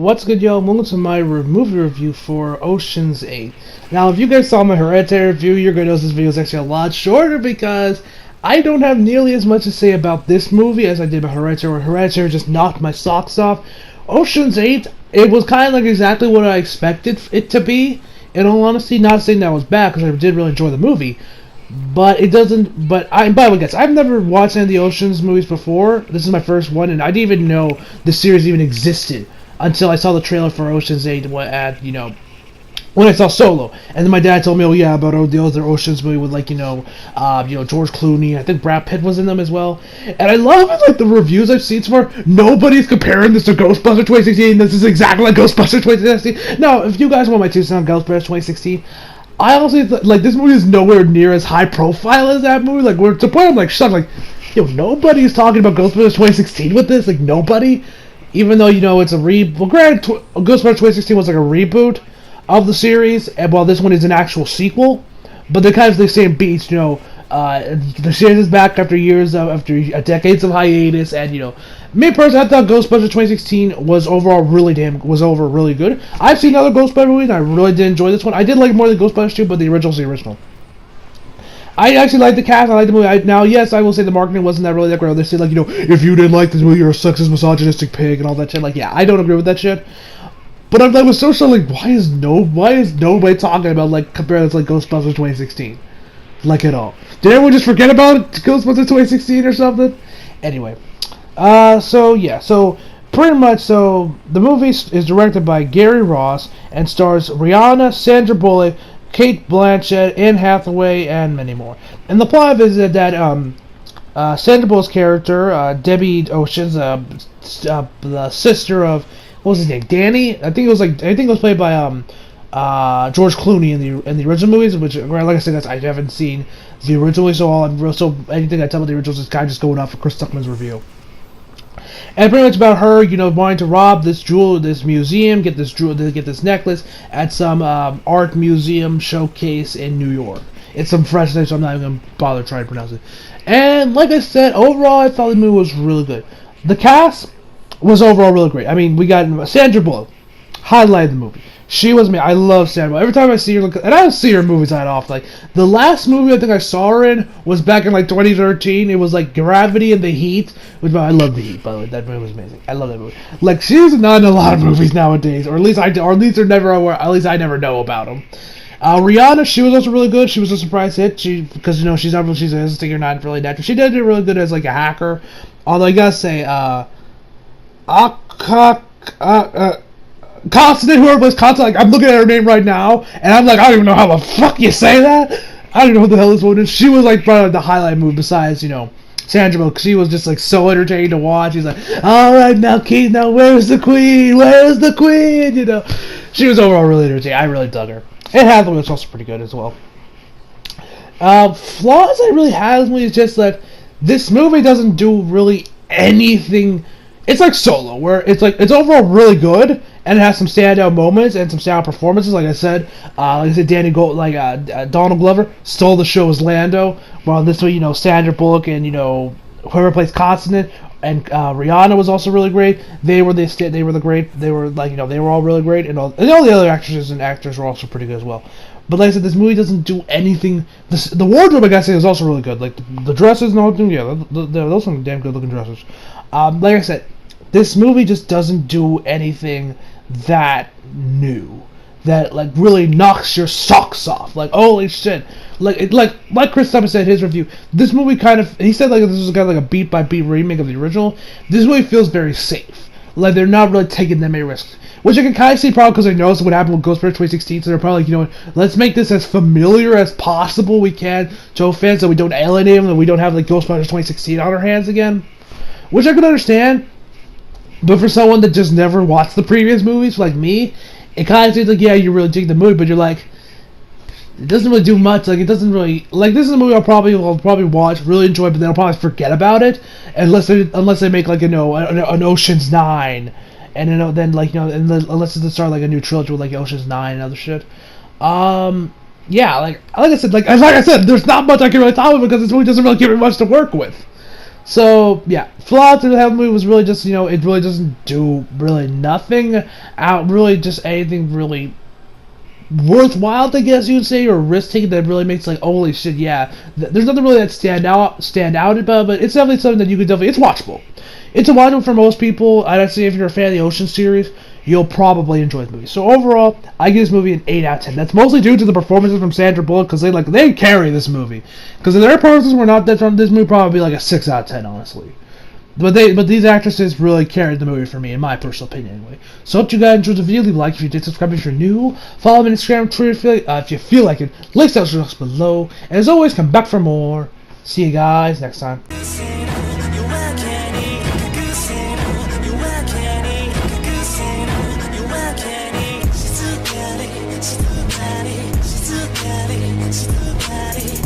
what's good, y'all? Welcome to my movie review for Ocean's 8. Now, if you guys saw my Hereditary review, you're going to notice this video is actually a lot shorter because I don't have nearly as much to say about this movie as I did about Hereditary, where Hereditary just knocked my socks off. Ocean's 8, it was kind of like exactly what I expected it to be. In all honesty, not saying that was bad because I did really enjoy the movie. But it doesn't. But by the way, guys, I've never watched any of the Ocean's movies before. This is my first one, and I didn't even know the series even existed until I saw the trailer for Ocean's 8 when I saw Solo. And then my dad told me, "Oh yeah, about the other Ocean's movie with George Clooney. I think Brad Pitt was in them as well." And I love it, like the reviews I've seen so far. Nobody's comparing this to Ghostbusters 2016. This is exactly like Ghostbusters 2016. Now, if you guys want my 2 cents on Ghostbusters 2016. I honestly like this movie is nowhere near as high profile as that movie. Like, we're to the point I'm like shocked. Like, yo, nobody's talking about Ghostbusters 2016 with this. Like, nobody, even though it's a granted, Ghostbusters 2016 was like a reboot of the series, and while this one is an actual sequel, but they're kind of the same beats. The series is back after decades of hiatus, and me personally, I thought Ghostbusters 2016 was overall really good. I've seen other Ghostbusters movies, and I really did enjoy this one. I did like more than Ghostbusters 2, but the original's the original. I actually like the cast. I like the movie. Now, yes, I will say the marketing wasn't really that great. They say if you didn't like this movie, you're a sexist, misogynistic pig, and all that shit. Like, yeah, I don't agree with that shit. But I'm like, so like, why is nobody talking about comparing this Ghostbusters 2016? Like at all. Did everyone just forget about Ghostbusters 2016 or something? Anyway. So pretty much, the movie is directed by Gary Ross and stars Rihanna, Sandra Bullock, Kate Blanchett, Anne Hathaway, and many more. And the plot is that Sandra Bullock's character, Debbie Oceans, the sister of, what was his name, Danny? I think it was played by George Clooney in the original movies, which, like I said, I haven't seen the original, so anything I tell about the originals is kind of just going off of Chris Tuckman's review. And pretty much about her, wanting to rob this museum, get this necklace at some art museum showcase in New York. It's some French name, so I'm not even gonna bother trying to pronounce it. And like I said, overall, I thought the movie was really good. The cast was overall really great. I mean, we got Sandra Bullock, highlighted the movie. She was me. I love Sandra Bullock. Every time I see her, and I don't see her movies that often. Like, the last movie I think I saw her in was back in 2013. It was Gravity and The Heat. Which, I love The Heat, by the way. That movie was amazing. I love that movie. She's not in a lot of movies nowadays, or at least they're never. At least I never know about them. Rihanna, she was also really good. She was a surprise hit. Because she's a singer, not really natural. She did really good as a hacker. Although I gotta say, Constant, whoever was Constant, I'm looking at her name right now, and I'm I don't even know how the fuck you say that. I don't know what the hell this woman is. She was probably the highlight move besides Sandra Bullock. She was just so entertaining to watch. She's all right now, Keith. Now where's the queen? Where's the queen? She was overall really entertaining. I really dug her. And Hathaway was also pretty good as well. Flaws I really had is just that this movie doesn't do really anything. It's like Solo, where it's overall really good, and it has some standout moments and some standout performances. Like I said, Donald Glover stole the show as Lando, while this way, Sandra Bullock and whoever plays Constant and Rihanna was also really great. They were great. They were they were all really great, and all the other actresses and actors were also pretty good as well. But like I said, this movie doesn't do anything. The wardrobe, I gotta say, is also really good. The dresses and all, those are damn good looking dresses. Like I said, this movie just doesn't do anything that new, that really knocks your socks off. Holy shit! Like Chris Tuckman said in his review, this movie he said this was kind of a beat by beat remake of the original. This movie feels very safe. They're not really taking that many risks. Which I can kind of see probably because I noticed what happened with Ghostbusters 2016, so they're probably let's make this as familiar as possible we can to fans, so we don't alienate them, and we don't have Ghostbusters 2016 on our hands again. Which I can understand, but for someone that just never watched the previous movies, like me, it kind of seems yeah, you really dig the movie, but you're it doesn't really do much. It doesn't really this is a movie I'll probably watch, really enjoy, but then I'll probably forget about it unless they make an Ocean's 9. And unless it's start a new trilogy with Ocean's 9 and other shit. Yeah, like I said, there's not much I can really talk about because this movie doesn't really give me much to work with. So yeah, flaw to the movie was really just, it really doesn't do really nothing out, really just anything really worthwhile, I guess you'd say, or risk taking that really makes like, holy shit, yeah. There's nothing really that stand out about, but it's definitely something that you could definitely. It's watchable. It's a watchable for most people. I'd say if you're a fan of the Ocean series, you'll probably enjoy the movie. So overall, I give this movie an 8 out of 10. That's mostly due to the performances from Sandra Bullock, because they carry this movie. Because if their performances were not that from this movie, probably like a 6 out of 10, honestly. But these actresses really carried the movie for me, in my personal opinion, anyway. So hope you guys enjoyed the video. Leave a like if you did, subscribe if you're new. Follow me on Instagram, Twitter if you feel like it. Links down below. And as always, come back for more. See you guys next time. She's too bad.